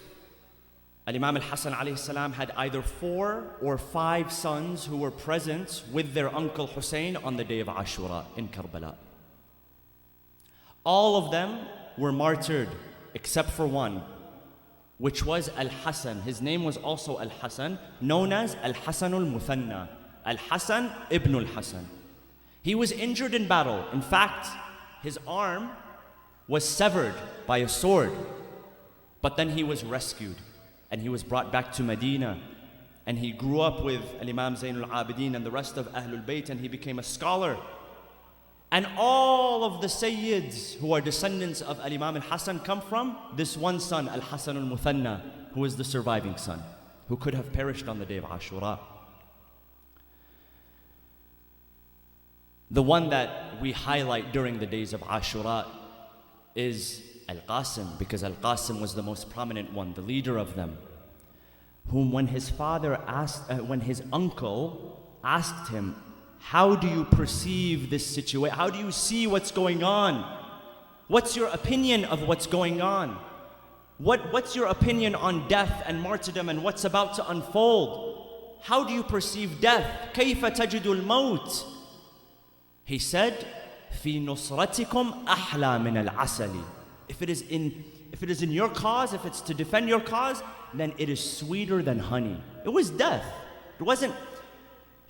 Al-Imam al-Hasan alayhi salam had either 4 or 5 sons who were present with their uncle Hussein on the day of Ashura in Karbala. All of them were martyred except for one, which was Al-Hasan. His name was also Al-Hasan, known as Al-Hasan al-Muthanna, Al-Hasan ibn al-Hasan. He was injured in battle. In fact, his arm was severed by a sword, but then he was rescued and he was brought back to Medina, and he grew up with Al-Imam Zayn al-Abidin and the rest of Ahlul Bayt, and he became a scholar. And all of the Sayyids who are descendants of Al-Imam al-Hasan come from this one son, Al-Hasan al-Muthanna, who is the surviving son, who could have perished on the day of Ashura. The one that we highlight during the days of Ashura is Al-Qasim, because Al-Qasim was the most prominent one, the leader of them, whom when his uncle asked him, how do you perceive this situation? How do you see what's going on? What's your opinion of what's going on? What's your opinion on death and martyrdom and what's about to unfold? How do you perceive death? كيف تجد الموت? He said, في نصرتكم أحلى من العسل. If it is in your cause, if it's to defend your cause, then it is sweeter than honey. It was death. It wasn't.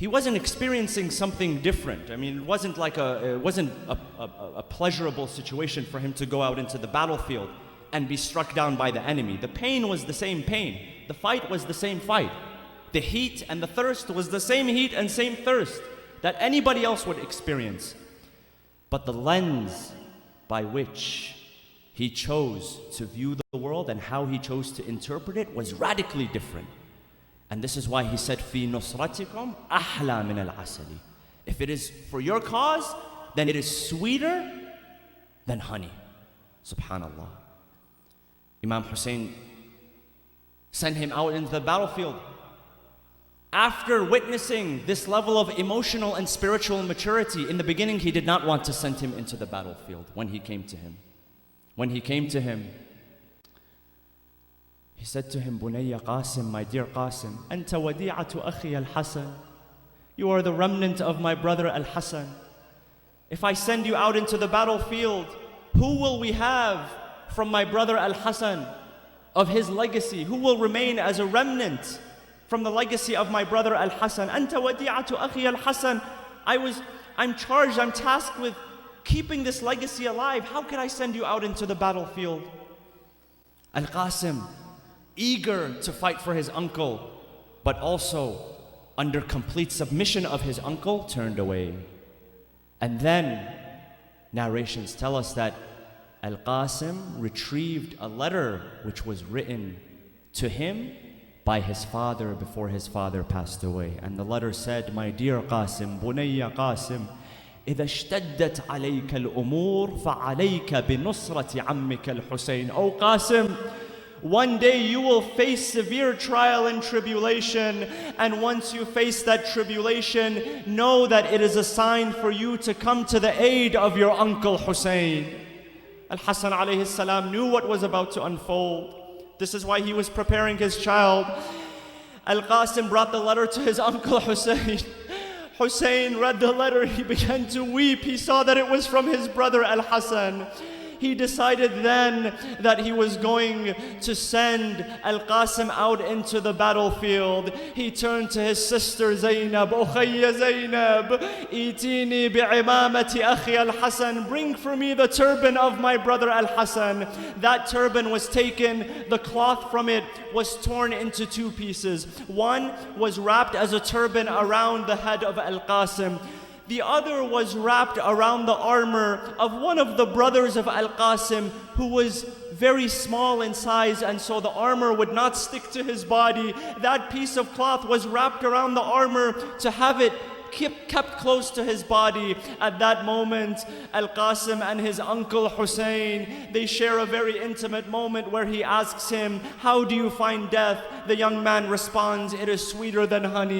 he wasn't experiencing something different. I mean, it wasn't a pleasurable situation for him to go out into the battlefield and be struck down by the enemy. The pain was the same pain. The fight was the same fight. The heat and the thirst was the same heat and same thirst that anybody else would experience. But the lens by which he chose to view the world and how he chose to interpret it was radically different. And this is why he said, "Fi nusratikum ahla min al-asali." If it is for your cause, then it is sweeter than honey. Subhanallah. Imam Hussein sent him out into the battlefield. After witnessing this level of emotional and spiritual maturity, in the beginning he did not want to send him into the battlefield when he came to him. He said to him, "Bunayya Qasim, my dear Qasim, anta wadi'atu akhi al-Hasan. You are the remnant of my brother al-Hasan. If I send you out into the battlefield, who will we have from my brother al-Hasan, of his legacy? Who will remain as a remnant from the legacy of my brother al-Hasan? Anta wadi'atu akhi al-Hasan. I'm charged, I'm tasked with keeping this legacy alive. How can I send you out into the battlefield?" Al-Qasim, eager to fight for his uncle, but also under complete submission of his uncle, turned away. And then narrations tell us that Al-Qasim retrieved a letter which was written to him by his father before his father passed away. And the letter said, "My dear Qasim, Bunayya Qasim, إذا اشتدت عليك الأمور فعليك بنصرة عمك الحسين." O Qasim, one day you will face severe trial and tribulation, and once you face that tribulation, know that it is a sign for you to come to the aid of your uncle Hussein. Al-Hasan alayhi salam knew what was about to unfold. This is why he was preparing his child. Al-Qasim brought the letter to his uncle Hussein. Hussein read the letter, he began to weep. He saw that it was from his brother Al-Hasan. He decided then that he was going to send Al-Qasim out into the battlefield. He turned to his sister Zainab, "Ukhayya Zainab, itini bi'imamati akhi Al-Hasan. Bring for me the turban of my brother Al-Hasan." That turban was taken, the cloth from it was torn into two pieces. One was wrapped as a turban around the head of Al-Qasim. The other was wrapped around the armor of one of the brothers of Al-Qasim, who was very small in size, and so the armor would not stick to his body. That piece of cloth was wrapped around the armor to have it kept close to his body. At that moment, Al-Qasim and his uncle Hussein, they share a very intimate moment where he asks him, "How do you find death?" The young man responds, "It is sweeter than honey."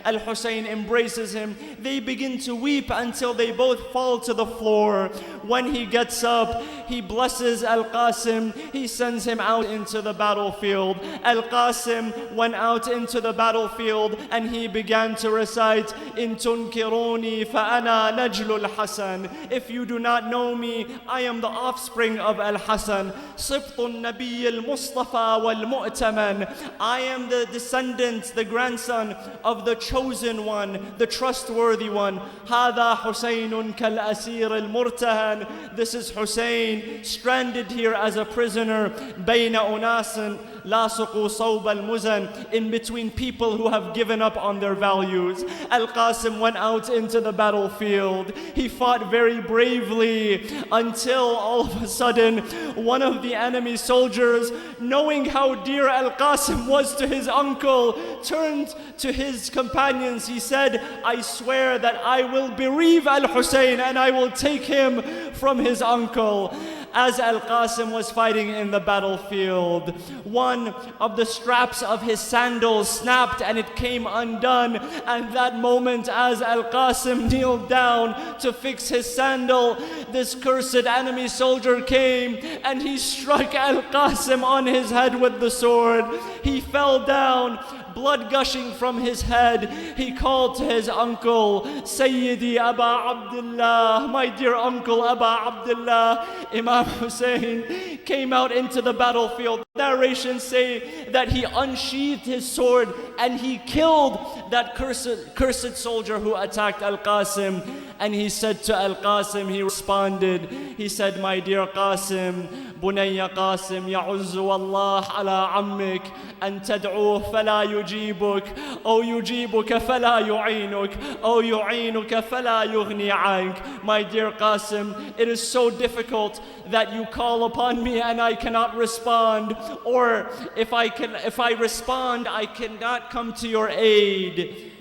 Al-Hussein embraces him. They begin to weep until they both fall to the floor. When he gets up, he blesses Al-Qasim. He sends him out into the battlefield. Al-Qasim went out into the battlefield and he began to recite, "In tunkiruni fa'ana najlu al-Hasan." If you do not know me, I am the offspring of Al-Hasan. Sibtun Nabiy al-Mustafa wal-Mu'taman. I am the descendant, the grandson of the chosen one, the trustworthy one. هذا حسين كالأسير المرتهن. This is Hussein, stranded here as a prisoner. بين أناس لاصقوا صوب المزن. In between people who have given up on their values. Al-Qasim went out into the battlefield. He fought very bravely until all of a sudden one of the enemy soldiers, knowing how dear Al-Qasim was to his uncle, turned to his companions. He said, "I swear that I will bereave Al-Hussein and I will take him from his uncle." As Al-Qasim was fighting in the battlefield, one of the straps of his sandals snapped and it came undone. And that moment, as Al-Qasim kneeled down to fix his sandal, this cursed enemy soldier came and he struck Al-Qasim on his head with the sword. He fell down, blood gushing from his head, he called to his uncle, Sayyidi Aba Abdullah, my dear uncle Aba Abdullah. Imam Hussein came out into the battlefield. Narrations say that he unsheathed his sword and he killed that cursed soldier who attacked Al-Qasim. And he said to Al-Qasim, he responded, he said, my dear Qasim, بني قاسم يعز والله على عمك أن تدعوه فلا يجيبك أو يجيبك فلا يعينك أو يعينك فلا يغني عنك. My dear Qasim, it is so difficult that you call upon me and I cannot respond, or if I respond, I cannot come to your aid.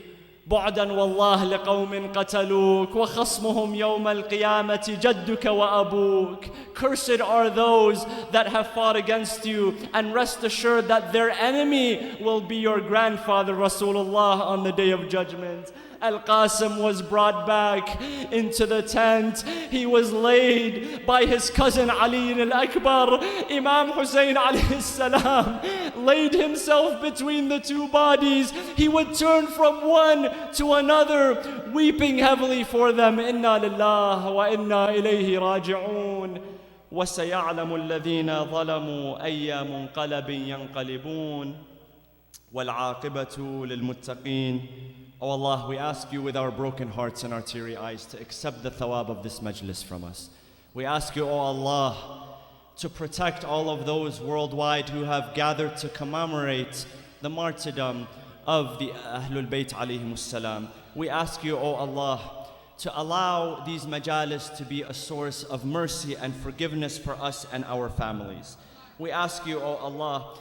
بعدا والله لقوم قتلوك وخصمهم يوم القيامة جدك وأبوك. Cursed are those that have fought against you, and rest assured that their enemy will be your grandfather Rasulullah on the day of judgment. Al-Qasim was brought back into the tent. He was laid by his cousin Ali al-Akbar. Imam Hussein alayhi salam laid himself between the two bodies. He would turn from one to another, weeping heavily for them. Inna lillah wa inna ilayhi raji'un. وسيعلم الذين ظلموا أي منقلب ينقلبون والعاقبة للمتقين. O Allah, we ask you with our broken hearts and our teary eyes to accept the thawab of this majlis from us. We ask you, O Allah, to protect all of those worldwide who have gathered to commemorate the martyrdom of the Ahlul Bayt alayhimus salam. We ask you, O Allah, to allow these majalis to be a source of mercy and forgiveness for us and our families. We ask you, O Allah,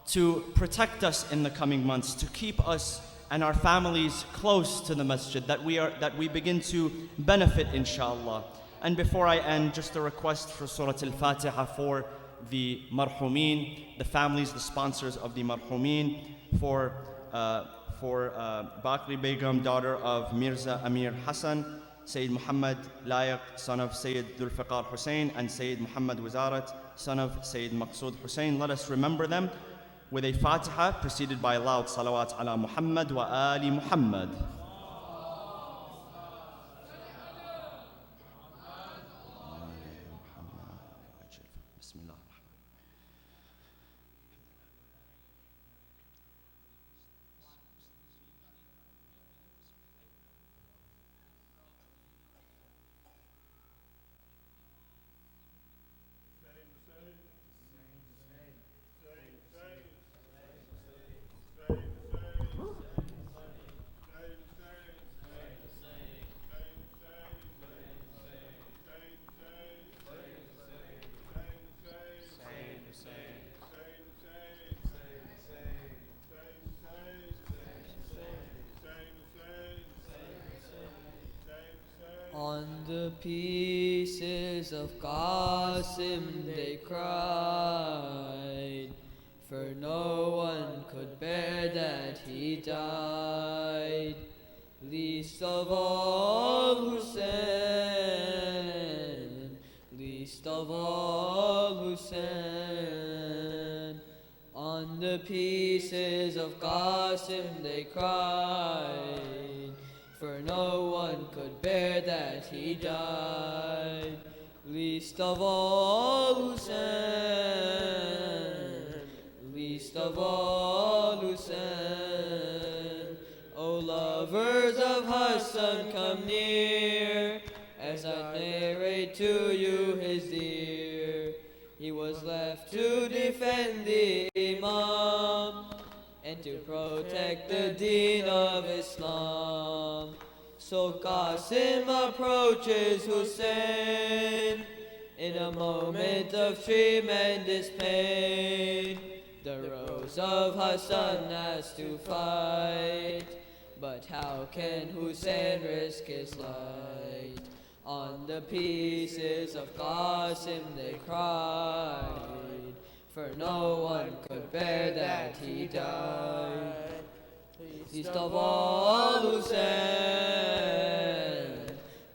to protect us in the coming months, to keep us and our families close to the masjid, that we begin to benefit, inshallah. And before I end, just a request for Surah Al-Fatiha for the marhumeen, the families, the sponsors of the marhumeen, for Bakri Begum, daughter of Mirza Amir Hassan, Sayyid Muhammad Layak, son of Sayyid Dhul Fiqar Hussein, and Sayyid Muhammad Wizarat, son of Sayyid Maqsood Hussein. Let us remember them with a Fatiha preceded by loud salawat ala Muhammad wa ali Muhammad. On the pieces of Qasim they cried, for no one could bear that he died, least of all Hussein, least of all Hussein. On the pieces of Qasim they cried, for no one could bear that he died, least of all Hussein, least of all Hussein. O lovers of Hassan, come near, as I narrate to you his dear. He was left to defend the Imam and to protect the deen of Islam. So Qasim approaches Hussein in a moment of tremendous pain. The rose of Hassan has to fight, but how can Hussein risk his life? On the pieces of Qasim they cried, for no one could bear that he died, least of all Hussein,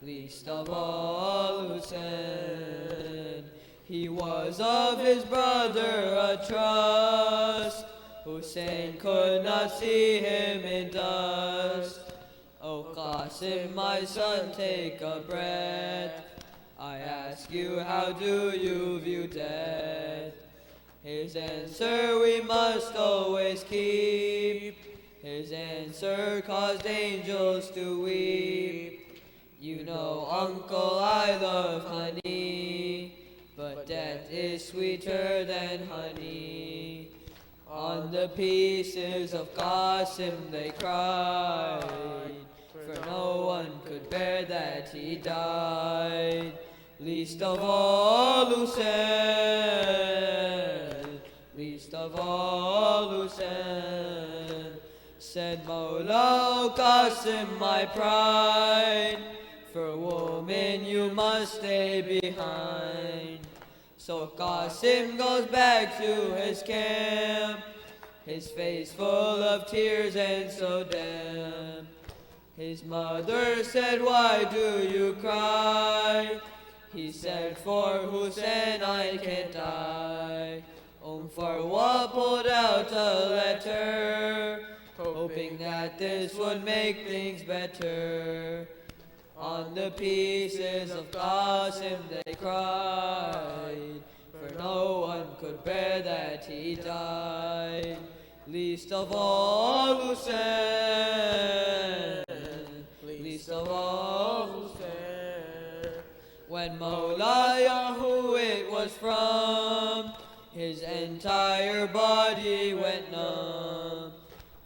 least of all Hussein. He was of his brother a trust, Hussein could not see him in dust. O Qasim, my son, take a breath. I ask you, how do you view death? His answer we must always keep. His answer caused angels to weep. You know, uncle, I love honey, but death is sweeter than honey. On the pieces of Qasim they cried, for no one could bear that he died. Least of all Hussein, least of all Hussein. Said Mawla, O Qasim, my pride, for woman you must stay behind. So Qasim goes back to his camp, his face full of tears and so damp. His mother said, why do you cry? He said, for Hussein I can't die. Farwa pulled out a letter, hoping that this would make things better. On the pieces of Qasim they cried, for no one could bear that he died. Least of all Hussein, least of all Hussein. When Mawla, who it was from, his entire body went numb.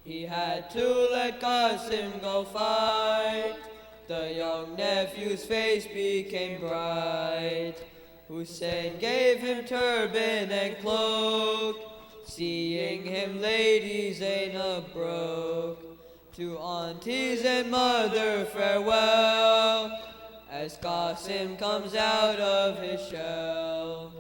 He had to let Qasim go fight. The young nephew's face became bright. Hussein gave him turban and cloak. Seeing him, Lady Zainab broke. To aunties and mother, farewell, as Qasim comes out of his shell.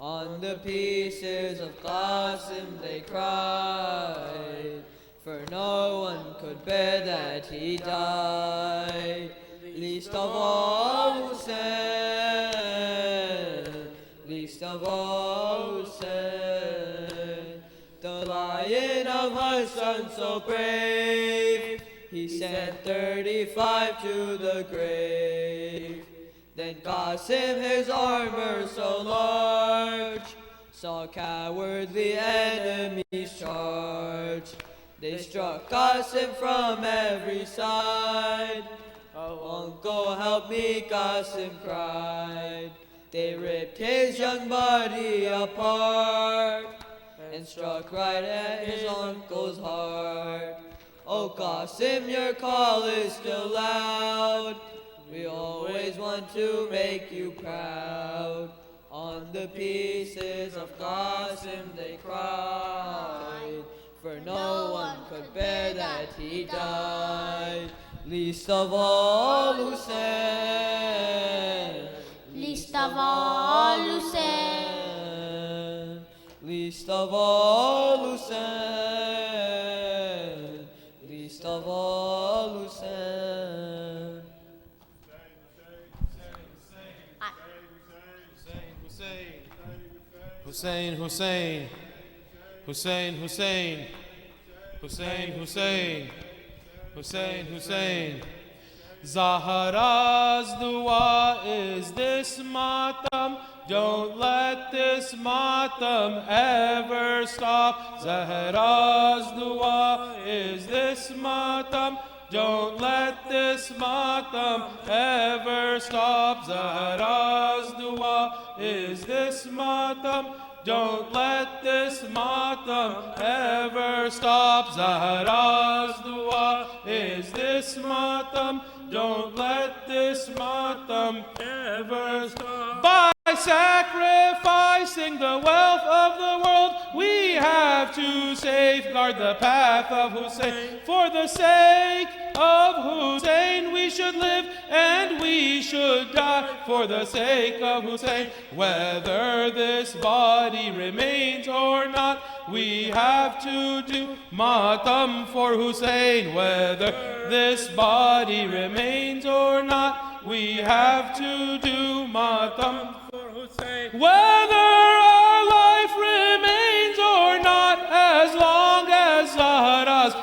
On the pieces of Qasim they cried, for no one could bear that he died. Least of all Hussein, least of all Hussein. The lion of Hassan so brave, he sent 35 to the grave. Then Qasim, his armor so large, saw cowardly enemies charge. They struck Qasim from every side. Oh, uncle, help me, Qasim cried. They ripped his young body apart and struck right at his uncle's heart. Oh, Qasim, your call is still loud. We always want to make you proud. On the pieces of Qasim they cried, for no one could bear that he died. Least of all Hussein, least of all Hussein, least of all Hussein, least of all Hussein. Hussein, Hussein, Hussein, Hussein, Hussein, Hussein, Hussein, Hussein. Zahara's dua is this matam. Don't let this matam ever stop. Zahara's dua is this matam. Don't let this matam ever stop. Zahara's dua is this matam. Don't let this matam ever stop. Zahara's dua is this matam. Don't let this matam ever stop. By sacrificing the wealth of the world, we have to safeguard the path of Hussein. For the sake of Hussein we should live and we should die. For the sake of Hussein, whether this body remains or not, we have to do matam for Hussein. Whether this body remains or not, we have to do matam for Hussein. Whether our life remains or not, as long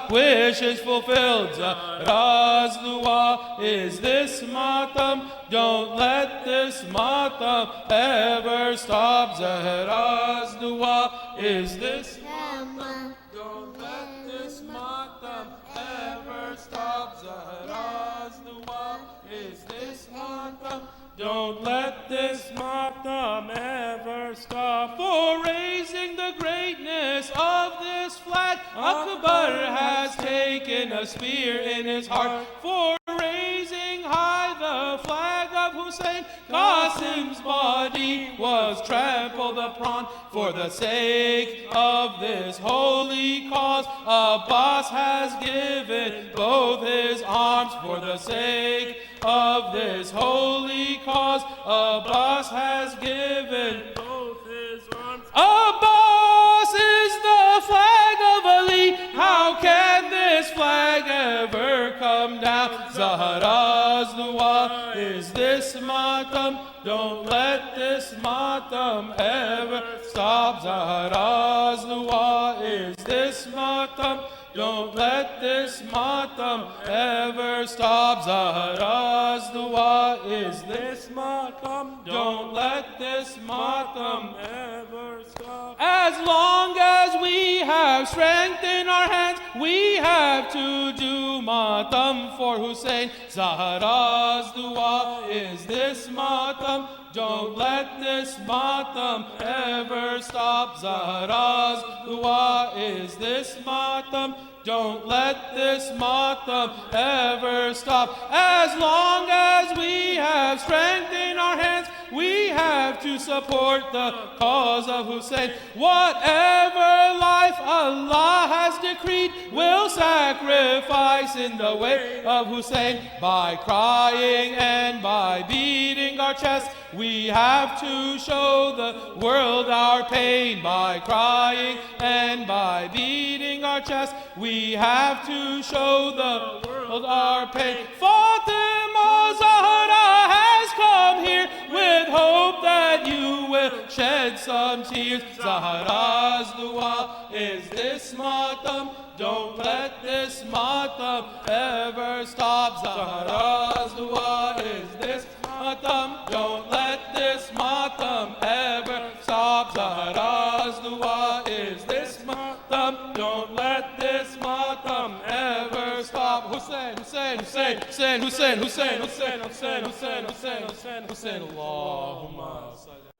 wishes fulfilled. Zahra's dua is this matam. Don't let this matam ever stop. Zahra's dua is this matam. Don't let this matam ever stop. Zahra's dua is this matam. Don't let this matam ever stop. For raising the greatness of this flag, Akbar has taken a spear in his heart. For raising high the flag of Hussein, Qasim's body was trampled upon. For the sake of this holy cause, Abbas has given both his arms. For the sake of this holy cause, Abbas has given both his arms. Abbas is the flag of Ali. How can this flag ever come down? Zahra's dua is this matam. Don't let this matam ever stop. Zahra's dua is this matam. Don't let this matam ever stop. Zahra's dua is this matam. Don't let this matam ever stop. As long as we have strength in our hands, we have to do matam for Hussein. Zahra's dua is this matam. Don't let this matam ever stop. Zahra's dua is this matam. Don't let this matam ever stop. As long as we have strength in our hands, we have to support the cause of Hussein. Whatever life Allah has decreed, we'll sacrifice in the way of Hussein. By crying and by beating our chest, we have to show the world our pain. By crying and by beating our chest, we have to show the world our pain. Fatima Zahra has come here with hope that you will shed some tears. Zahra's dua is this matam. Don't let this matam ever stop. Zahra's dua is this matam. Don't let this matam ever stop. Zahra's dua is this matam. Don't let this matam ever stop. Hussein, Hussein, Hussein, Hussein, Hussein, Hussein, Hussein, Hussein, Hussein, Hussein, Hussein, Hussein, Hussein, Allahumma salli.